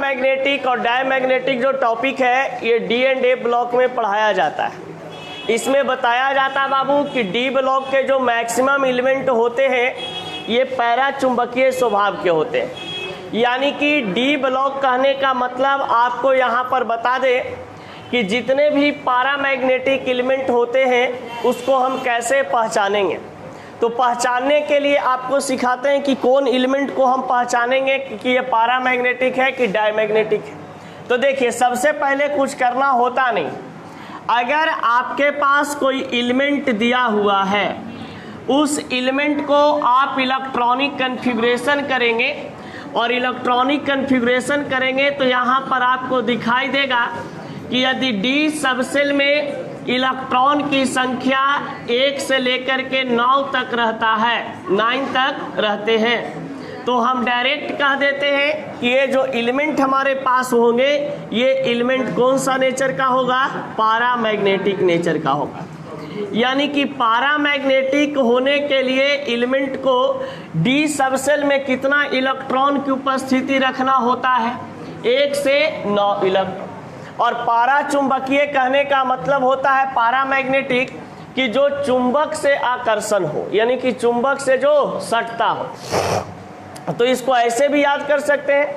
Paramagnetic और diamagnetic जो topic है ये डी एंड ए ब्लॉक में पढ़ाया जाता है। इसमें बताया जाता है बाबू कि डी ब्लॉक के जो मैक्सिमम एलिमेंट होते हैं ये पैरा चुंबकीय स्वभाव के होते हैं। यानी कि डी ब्लॉक कहने का मतलब आपको यहाँ पर बता दें कि जितने भी पैरामैग्नेटिक एलिमेंट होते हैं उसको हम कैसे पहचानेंगे। तो पहचानने के लिए आपको सिखाते हैं कि कौन एलिमेंट को हम पहचानेंगे कि ये पैरामैग्नेटिक है कि डायमैग्नेटिक है। तो देखिए, सबसे पहले कुछ करना होता नहीं। अगर आपके पास कोई एलिमेंट दिया हुआ है, उस एलिमेंट को आप इलेक्ट्रॉनिक कन्फिग्रेशन करेंगे और इलेक्ट्रॉनिक कन्फिग्रेशन करेंगे तो यहाँ पर आपको दिखाई देगा कि यदि डी सबसेल में इलेक्ट्रॉन की संख्या 1 से लेकर के 9 तक रहता है, 9 तक रहते हैं, तो हम डायरेक्ट कह देते हैं कि ये जो एलिमेंट हमारे पास होंगे ये एलिमेंट कौन सा नेचर का होगा, पैरामैग्नेटिक नेचर का होगा। यानी कि पैरामैग्नेटिक होने के लिए एलिमेंट को डी सबसेल में कितना इलेक्ट्रॉन की उपस्थिति रखना होता है, 1 से 9 इलेक्ट्रॉन। और पारा चुंबकीय कहने का मतलब होता है पैरामैग्नेटिक कि जो चुंबक से आकर्षण हो, यानी कि चुंबक से जो सटता हो। तो इसको ऐसे भी याद कर सकते हैं,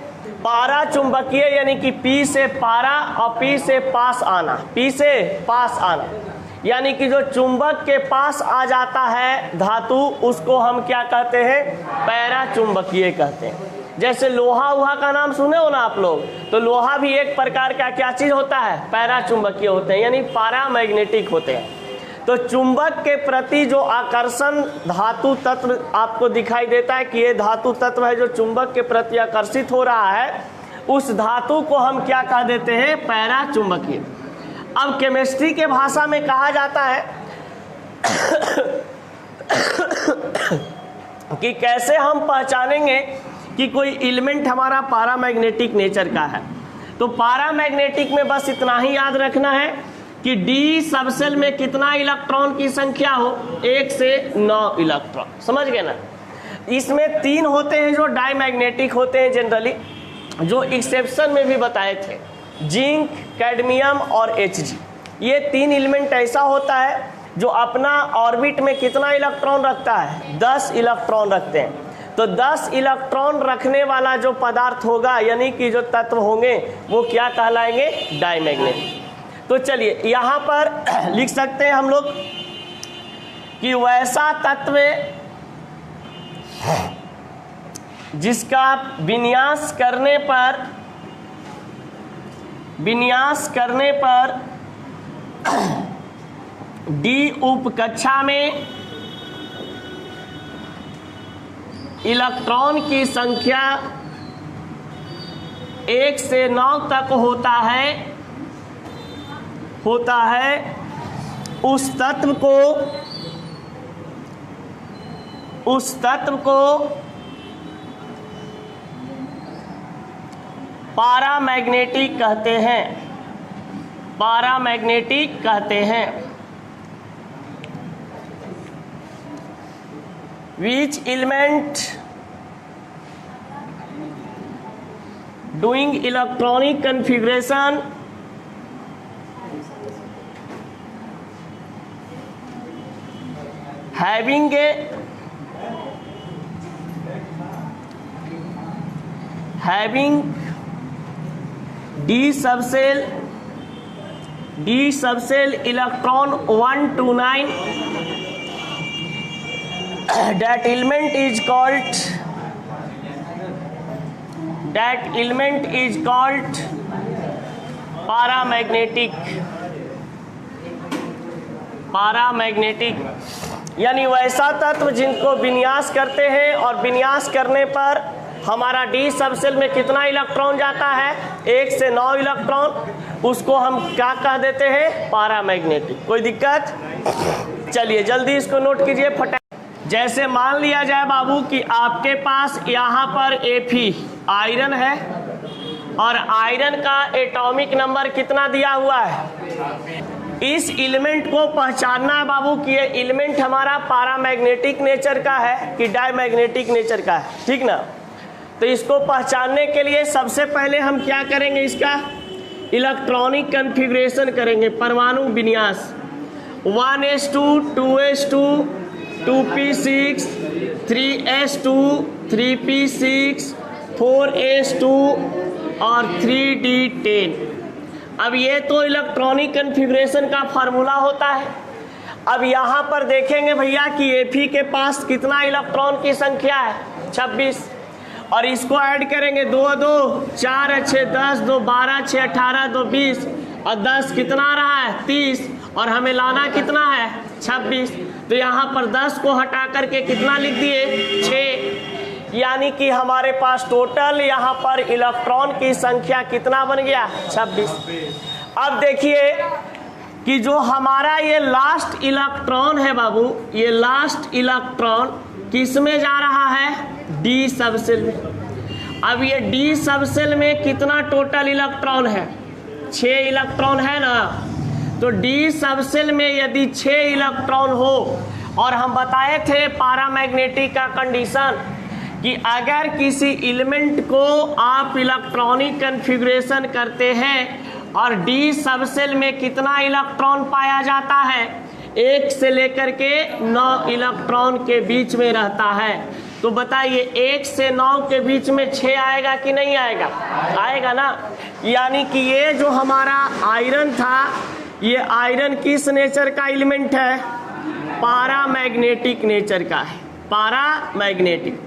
पारा चुंबकीय यानी कि पी से पारा और पी से पास आना, पी से पास आना, यानी कि जो चुंबक के पास आ जाता है धातु उसको हम क्या कहते हैं, पैरा चुंबकीय कहते हैं। जैसे लोहा उहा का नाम सुने हो ना आप लोग, तो लोहा भी एक प्रकार का क्या चीज होता है, पैरा चुंबकीय होते हैं, यानी पैरामैग्नेटिक होते हैं। तो चुंबक के प्रति जो आकर्षण धातु तत्व आपको दिखाई देता है कि ये धातु तत्व है जो चुंबक के प्रति आकर्षित हो रहा है, उस धातु को हम क्या कह देते हैं, पैरा चुंबकीय। अब केमिस्ट्री के भाषा में कहा जाता है कि कैसे हम पहचानेंगे कि कोई एलिमेंट हमारा पैरामैग्नेटिक नेचर का है। तो पैरामैग्नेटिक में बस इतना ही याद रखना है कि डी सबसेल में कितना इलेक्ट्रॉन की संख्या हो, 1 से 9 इलेक्ट्रॉन। समझ गए ना। इसमें 3 होते हैं जो डायमैग्नेटिक होते हैं जनरली, जो एक्सेप्शन में भी बताए थे, जिंक, कैडमियम और Hg। ये 3 एलिमेंट ऐसा होता है जो अपना ऑर्बिट में कितना इलेक्ट्रॉन रखता है, 10 इलेक्ट्रॉन रखते हैं। तो 10 इलेक्ट्रॉन रखने वाला जो पदार्थ होगा, यानी कि जो तत्व होंगे, वो क्या कहलाएंगे, डायमैग्नेटिक। तो चलिए यहाँ पर लिख सकते हैं हम लोग कि वैसा तत्व जिसका विन्यास करने पर डी उपकक्षा में इलेक्ट्रॉन की संख्या 1 से 9 तक होता है, उस तत्व को पैरामैग्नेटिक कहते हैं। Which element doing electronic configuration having D subcell electron 1 to 9, that element is called paramagnetic. यानी वैसा तत्व जिनको विन्यास करते हैं और विन्यास करने पर हमारा डी सबसेल में कितना इलेक्ट्रॉन जाता है, 1 से 9 इलेक्ट्रॉन, उसको हम क्या कह देते हैं, पैरामैग्नेटिक। कोई दिक्कत? चलिए जल्दी इसको नोट कीजिए फटाफट। जैसे मान लिया जाए बाबू कि आपके पास यहाँ पर Fe आयरन है और आयरन का एटॉमिक नंबर कितना दिया हुआ है। इस एलिमेंट को पहचानना है बाबू कि ये एलिमेंट हमारा पैरामैग्नेटिक नेचर का है कि डायमैग्नेटिक नेचर का है, ठीक ना। तो इसको पहचानने के लिए सबसे पहले हम क्या करेंगे, इसका इलेक्ट्रॉनिक कन्फिग्रेशन करेंगे, परमाणु विन्यास। 1s2 2s2 2p6 3s2 3p6 4s2 और 3d10। अब ये तो इलेक्ट्रॉनिक कन्फिग्रेशन का फार्मूला होता है। अब यहाँ पर देखेंगे भैया कि Fe के पास कितना इलेक्ट्रॉन की संख्या है, 26, और इसको ऐड करेंगे 2 2 4 अच्छे 10 2 12 6 18 2 20 और 10 कितना आ रहा है 30, और हमें लाना कितना है 26। तो यहाँ पर 10 को हटा करके कितना लिख दिए 6, यानी कि हमारे पास टोटल यहाँ पर इलेक्ट्रॉन की संख्या कितना बन गया 26। अब देखिए कि जो हमारा ये लास्ट इलेक्ट्रॉन है बाबू, ये लास्ट इलेक्ट्रॉन किस में जा रहा है, डी सबसेल में। अब ये डी सबसेल में कितना टोटल इलेक्ट्रॉन है, 6 इलेक्ट्रॉन है ना। तो डी सबसेल में यदि 6 इलेक्ट्रॉन हो, और हम बताए थे पैरामैग्नेटिक का कंडीशन कि अगर किसी एलिमेंट को आप इलेक्ट्रॉनिक कन्फिग्रेशन करते हैं और डी सबसेल में कितना इलेक्ट्रॉन पाया जाता है, 1 से लेकर के 9 इलेक्ट्रॉन के बीच में रहता है। तो बताइए 1 से 9 के बीच में 6 आएगा कि नहीं आएगा, आएगा ना। यानी कि ये जो हमारा आयरन था, ये आयरन किस नेचर का एलिमेंट है, पैरामैग्नेटिक नेचर का है। पैरामैग्नेटिक,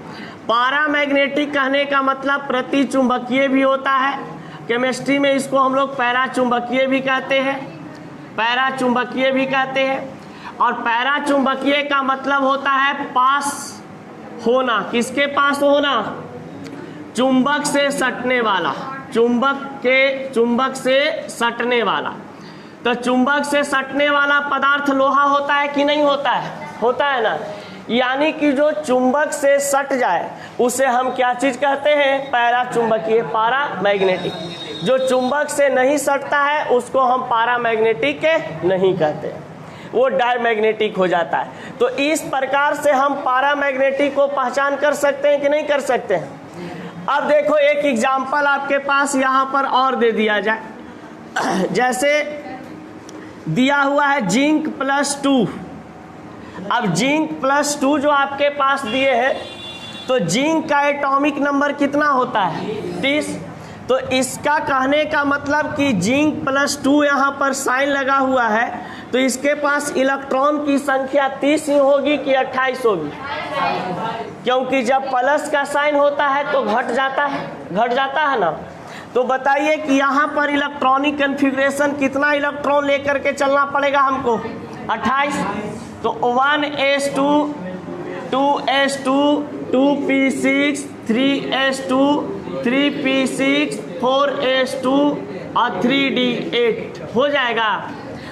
पैरामैग्नेटिक कहने का मतलब प्रति चुंबकीय भी होता है। केमिस्ट्री में इसको हम लोग पैरा चुंबकीय भी कहते हैं, पैरा चुंबकीय भी कहते हैं। और पैरा चुंबकीय का मतलब होता है पास होना, किसके पास होना, चुंबक से सटने वाला, चुंबक से सटने वाला। तो चुंबक से सटने वाला पदार्थ लोहा होता है कि नहीं होता है, होता है ना। यानी कि जो चुंबक से सट जाए उसे हम क्या चीज कहते हैं, पैरा चुंबकीय, पैरामैग्नेटिक। जो चुंबक से नहीं सटता है उसको हम पैरामैग्नेटिक नहीं कहते, वो डायमैग्नेटिक हो जाता है। तो इस प्रकार से हम पैरामैग्नेटिक को पहचान कर सकते हैं कि नहीं कर सकते हैं। अब देखो एक एग्जाम्पल आपके पास यहाँ पर और दे दिया जाए, जैसे दिया हुआ है जिंक +2। अब जिंक +2 जो आपके पास दिए हैं, तो जिंक का एटॉमिक नंबर कितना होता है 30। तो इसका कहने का मतलब कि जिंक +2 यहाँ पर साइन लगा हुआ है, तो इसके पास इलेक्ट्रॉन की संख्या 30 ही होगी कि 28 होगी, क्योंकि जब प्लस का साइन होता है तो घट जाता है ना। तो बताइए कि यहाँ पर इलेक्ट्रॉनिक कन्फिग्रेशन कितना इलेक्ट्रॉन लेकर के चलना पड़ेगा हमको, 28। तो 1s2 2s2 2p6 3s2 3p6 4s2 और 3d8 हो जाएगा।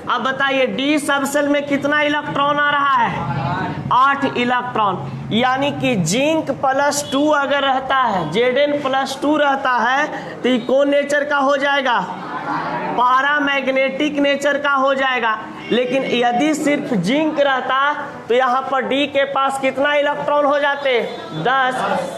अब बताइए डी सबसेल में कितना इलेक्ट्रॉन आ रहा है, 8 इलेक्ट्रॉन। यानी कि जिंक +2 अगर रहता है, Zn+2 रहता है, तो ये कौन नेचर का हो जाएगा, पैरामैग्नेटिक नेचर का हो जाएगा। लेकिन यदि सिर्फ जिंक रहता तो यहाँ पर डी के पास कितना इलेक्ट्रॉन हो जाते, 10।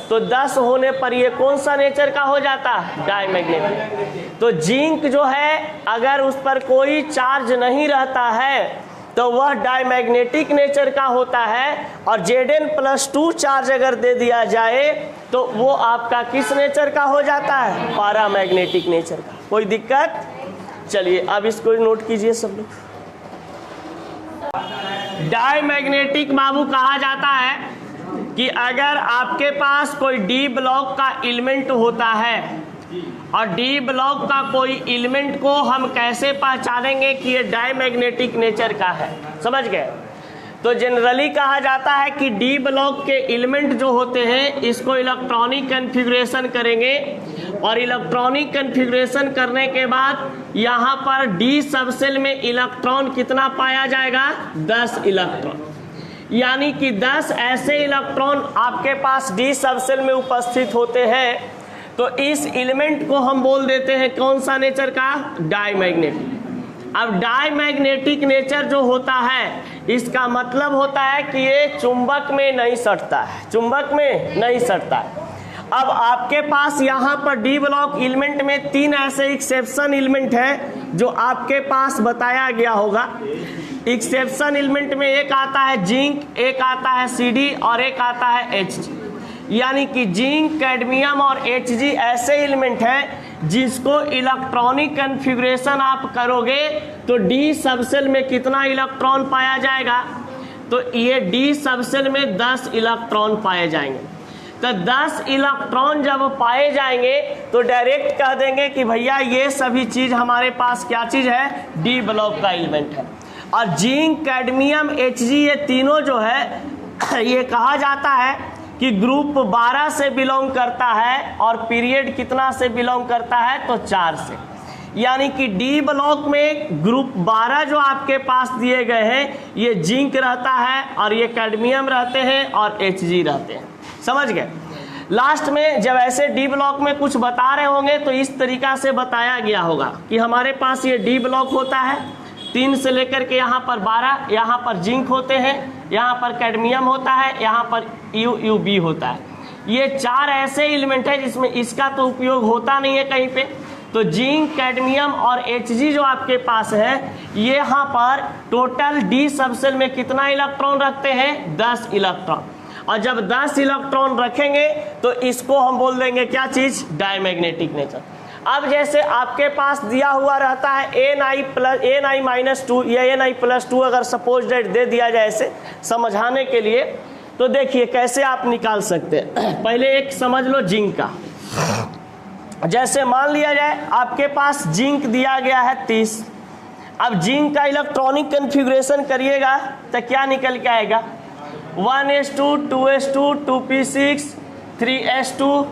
तो 10 होने पर ये कौन सा नेचर का हो जाता, डायमैग्नेटिक। तो जिंक जो है अगर उस पर कोई चार्ज नहीं रहता है तो वह डायमैग्नेटिक नेचर का होता है, और Zn+2 चार्ज अगर दे दिया जाए तो वो आपका किस नेचर का हो जाता है, पैरामैग्नेटिक नेचर का। कोई दिक्कत, चलिए अब इसको नोट कीजिए सब लोग। डायमैग्नेटिक बाबू कहा जाता है कि अगर आपके पास कोई डी ब्लॉक का एलिमेंट होता है, और डी ब्लॉक का कोई एलिमेंट को हम कैसे पहचानेंगे कि ये डायमैग्नेटिक नेचर का है, समझ गए। तो जनरली कहा जाता है कि डी ब्लॉक के एलिमेंट जो होते हैं इसको इलेक्ट्रॉनिक कन्फिग्रेशन करेंगे, और इलेक्ट्रॉनिक कन्फिग्रेशन करने के बाद यहाँ पर डी सबसेल में इलेक्ट्रॉन कितना पाया जाएगा, 10 इलेक्ट्रॉन। यानी कि 10 ऐसे इलेक्ट्रॉन आपके पास डी सबसेल में उपस्थित होते हैं। तो इस एलिमेंट को हम बोल देते हैं कौन सा नेचर का, डायमैग्नेटिक। अब डायमैग्नेटिक नेचर जो होता है इसका मतलब होता है कि ये चुंबक में नहीं सटता है, चुंबक में नहीं सटता है। अब आपके पास यहाँ पर डी ब्लॉक एलिमेंट में 3 ऐसे एक्सेप्शन एलिमेंट है जो आपके पास बताया गया होगा। एक्सेप्शन एलिमेंट में एक आता है जिंक, एक आता है सीडी और एक आता है एचजी। यानी कि जिंक, कैडमियम और एचजी ऐसे एलिमेंट हैं जिसको इलेक्ट्रॉनिक कन्फिग्रेशन आप करोगे तो डी सबसेल में कितना इलेक्ट्रॉन पाया जाएगा, तो ये डी सबसेल में 10 इलेक्ट्रॉन पाए जाएंगे। तो 10 इलेक्ट्रॉन जब पाए जाएंगे तो डायरेक्ट कह देंगे कि भैया ये सभी चीज हमारे पास क्या चीज है, डी ब्लॉक का एलिमेंट है। और जिंक, कैडमियम, एचजी ये तीनों जो है ये कहा जाता है कि ग्रुप 12 से बिलोंग करता है और पीरियड कितना से बिलोंग करता है, तो 4 से। यानी कि डी ब्लॉक में ग्रुप 12 जो आपके पास दिए गए हैं ये जिंक रहता है और ये कैडमियम रहते हैं और एचजी रहते हैं। समझ गए। लास्ट में जब ऐसे डी ब्लॉक में कुछ बता रहे होंगे तो इस तरीका से बताया गया होगा कि हमारे पास ये डी ब्लॉक होता है 3 से लेकर के यहाँ पर 12, यहाँ पर जिंक होते हैं, यहाँ पर कैडमियम होता है, यहाँ पर यूबी होता है। ये 4 ऐसे एलिमेंट है जिसमें इसका तो उपयोग होता नहीं है कहीं पे। तो जिंक, कैडमियम और एचजी जो आपके पास है ये यहाँ पर टोटल डी सबसेल में कितना इलेक्ट्रॉन रखते हैं, 10 इलेक्ट्रॉन। और जब 10 इलेक्ट्रॉन रखेंगे तो इसको हम बोल देंगे क्या चीज, डायमैग्नेटिक नेचर। अब जैसे आपके पास दिया हुआ रहता है Ni-2 या Ni+2 अगर सपोज डेट दे दिया जाए ऐसे समझाने के लिए, तो देखिए कैसे आप निकाल सकते हैं। पहले एक समझ लो जिंक का। जैसे मान लिया जाए आपके पास जिंक दिया गया है 30। अब जिंक का इलेक्ट्रॉनिक कन्फिग्रेशन करिएगा तो क्या निकल के आएगा, 1s2, 2s2, 2p6, 3s2,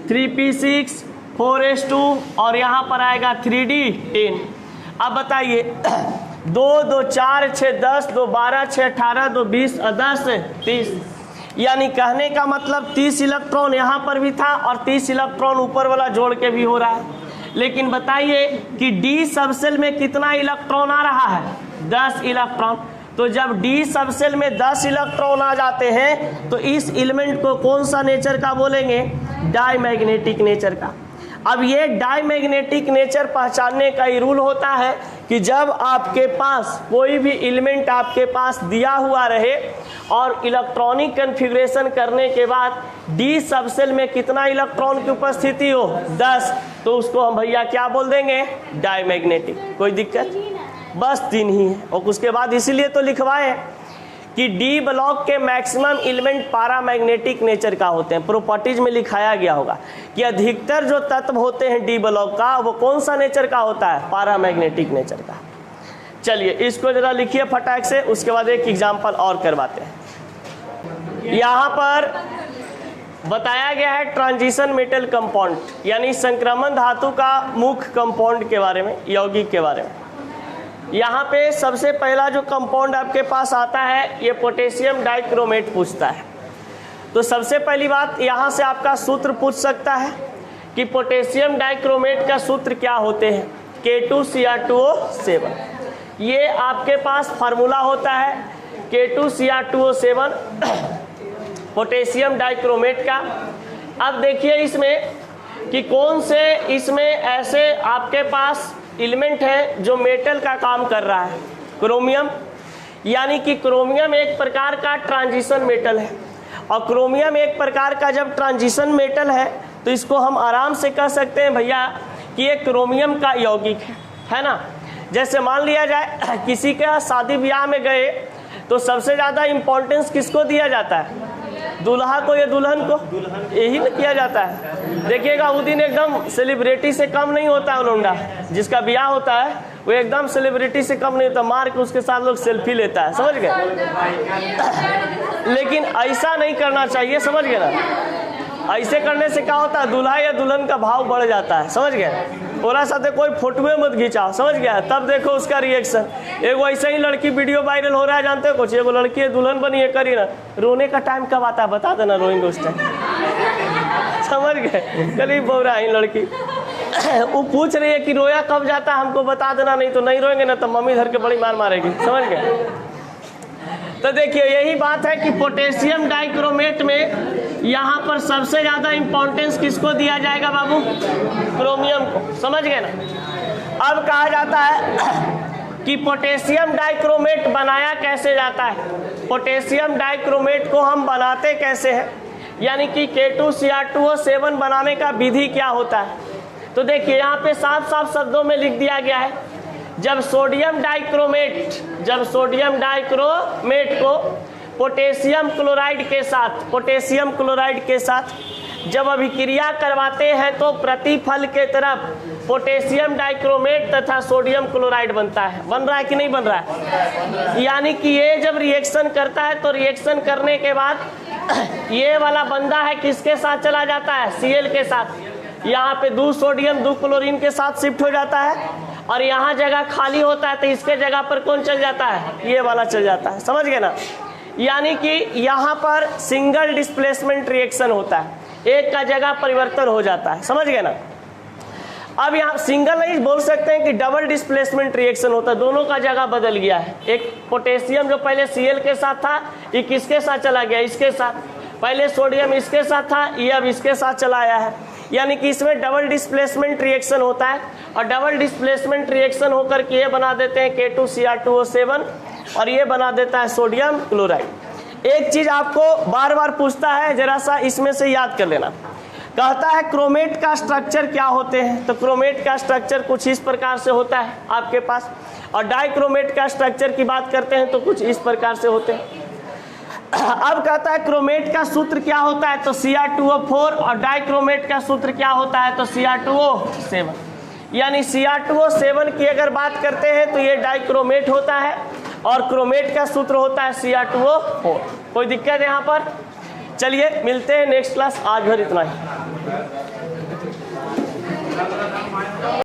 3p6, 4s2 और यहाँ पर आएगा 3d10। अब बताइए 2 2 4 6 10, 2 12 6 18, 2 20 और 10 30। यानी कहने का मतलब 30 इलेक्ट्रॉन यहाँ पर भी था और 30 इलेक्ट्रॉन ऊपर वाला जोड़ के भी हो रहा है। लेकिन बताइए कि डी सबसेल में कितना इलेक्ट्रॉन आ रहा है, 10 इलेक्ट्रॉन। तो जब डी सबसेल में 10 इलेक्ट्रॉन आ जाते हैं तो इस एलिमेंट को कौन सा नेचर का बोलेंगे, डायमैग्नेटिक नेचर का। अब ये डायमैग्नेटिक नेचर पहचानने का ही रूल होता है कि जब आपके पास कोई भी एलिमेंट आपके पास दिया हुआ रहे और इलेक्ट्रॉनिक कन्फिग्रेशन करने के बाद डी सबसेल में कितना इलेक्ट्रॉन की उपस्थिति हो, 10, तो उसको हम भैया क्या बोल देंगे, डायमैग्नेटिक। कोई दिक्कत, बस 3 ही है। और उसके बाद इसीलिए तो लिखवाए कि डी ब्लॉक के मैक्सिमम एलिमेंट पैरामैग्नेटिक नेचर का होते हैं। प्रॉपर्टीज में लिखाया गया होगा कि अधिकतर जो तत्व होते हैं डी ब्लॉक का वो कौन सा नेचर का होता है, पैरामैग्नेटिक नेचर का। चलिए इसको जरा लिखिए फटाक से, उसके बाद एक एग्जाम्पल और करवाते हैं। यहाँ पर बताया गया है ट्रांजिशन मेटल कंपाउंड, यानी संक्रमण धातु का मुख्य कंपाउंड के बारे में, यौगिक के बारे में। यहाँ पे सबसे पहला जो कंपाउंड आपके पास आता है ये पोटेशियम डाइक्रोमेट पूछता है। तो सबसे पहली बात यहाँ से आपका सूत्र पूछ सकता है कि पोटेशियम डाइक्रोमेट का सूत्र क्या होते हैं, K2Cr2O7। ये आपके पास फार्मूला होता है K2Cr2O7 पोटेशियम डाइक्रोमेट का। अब देखिए इसमें कि कौन से इसमें ऐसे आपके पास एलिमेंट है जो मेटल का काम कर रहा है, क्रोमियम। यानी कि क्रोमियम एक प्रकार का ट्रांजिशन मेटल है और क्रोमियम एक प्रकार का जब ट्रांजिशन मेटल है तो इसको हम आराम से कह सकते हैं भैया कि ये क्रोमियम का यौगिक है ना। जैसे मान लिया जाए किसी के शादी ब्याह में गए तो सबसे ज़्यादा इम्पोर्टेंस किसको दिया जाता है, दूल्हा को या दुल्हन को, यही ना किया जाता है। देखिएगा वो दिन एकदम सेलिब्रिटी से कम नहीं होता है, लौंडा जिसका ब्याह होता है वो एकदम सेलिब्रिटी से कम नहीं होता, मार के उसके साथ लोग सेल्फी लेता है, समझ गए। लेकिन ऐसा नहीं करना चाहिए, समझ गए ना। ऐसे करने से क्या होता है, दूल्हा या दुल्हन का भाव बढ़ जाता है, समझ गए। ओरा साथे कोई फोटोए मत खींचाओ, समझ गया, तब देखो उसका रिएक्शन। एगो ऐसे ही लड़की वीडियो वायरल हो रहा है, जानते हो कुछ, एगो लड़की है दुल्हन बनी है, करी ना, रोने का टाइम कब आता है बता देना, रोएंगे उस टाइम, समझ गए। करीब बोल रहा है लड़की, वो पूछ रही है कि रोया कब जाता है हमको बता देना, नहीं तो नहीं रोएंगे ना तो मम्मी धर के बड़ी मार मारेगी, समझ गए। तो देखिए यही बात है कि पोटेशियम डाइक्रोमेट में यहाँ पर सबसे ज़्यादा इंपॉर्टेंस किसको दिया जाएगा बाबू? क्रोमियम को। समझ गए ना? अब कहा जाता है कि पोटेशियम डाइक्रोमेट बनाया कैसे जाता है। पोटेशियम डाइक्रोमेट को हम बनाते कैसे हैं, यानी कि K2Cr2O7 बनाने का विधि क्या होता है। तो देखिए यहाँ पे साफ साफ शब्दों में लिख दिया गया है, जब सोडियम डाइक्रोमेट को पोटेशियम क्लोराइड के साथ जब अभिक्रिया करवाते हैं तो प्रतिफल के तरफ पोटेशियम डाइक्रोमेट तथा सोडियम क्लोराइड बनता है। बन रहा है कि नहीं बन रहा है? यानी कि ये जब रिएक्शन करता है तो रिएक्शन करने के बाद ये वाला बंदा है किसके साथ चला जाता है? Cl के साथ। यहाँ पे 2 सोडियम 2 क्लोरीन के साथ शिफ्ट हो जाता है और यहाँ जगह खाली होता है तो इसके जगह पर कौन चल जाता है? ये वाला चल जाता है। समझ गए ना? यानी कि यहाँ पर सिंगल डिस्प्लेसमेंट रिएक्शन होता है, एक का जगह परिवर्तन हो जाता है। समझ गए ना? अब यहाँ सिंगल नहीं बोल सकते हैं कि डबल डिस्प्लेसमेंट रिएक्शन होता है, दोनों का जगह बदल गया है। एक पोटेशियम जो पहले Cl के साथ था ये किसके साथ चला गया? इसके साथ। पहले सोडियम इसके साथ था, ये अब इसके साथ चला आया है। यानी कि इसमें डबल डिस्प्लेसमेंट रिएक्शन होता है और डबल डिस्प्लेसमेंट रिएक्शन होकर के ये बना देते हैं K2Cr2O7 और ये बना देता है सोडियम क्लोराइड। एक चीज आपको बार बार पूछता है, जरा सा इसमें से याद कर लेना। कहता है क्रोमेट का स्ट्रक्चर क्या होते हैं, तो क्रोमेट का स्ट्रक्चर कुछ इस प्रकार से होता है आपके पास, और डाइक्रोमेट का स्ट्रक्चर की बात करते हैं तो कुछ इस प्रकार से होते हैं। अब कहता है क्रोमेट का सूत्र क्या होता है, तो Cr2O4, और डाइक्रोमेट का सूत्र क्या होता है, तो Cr2O7। यानी Cr2O7 की अगर बात करते हैं तो ये डाइक्रोमेट होता है और क्रोमेट का सूत्र होता है Cr2O4। कोई दिक्कत है यहाँ पर? चलिए मिलते हैं नेक्स्ट क्लास, आज भर इतना ही।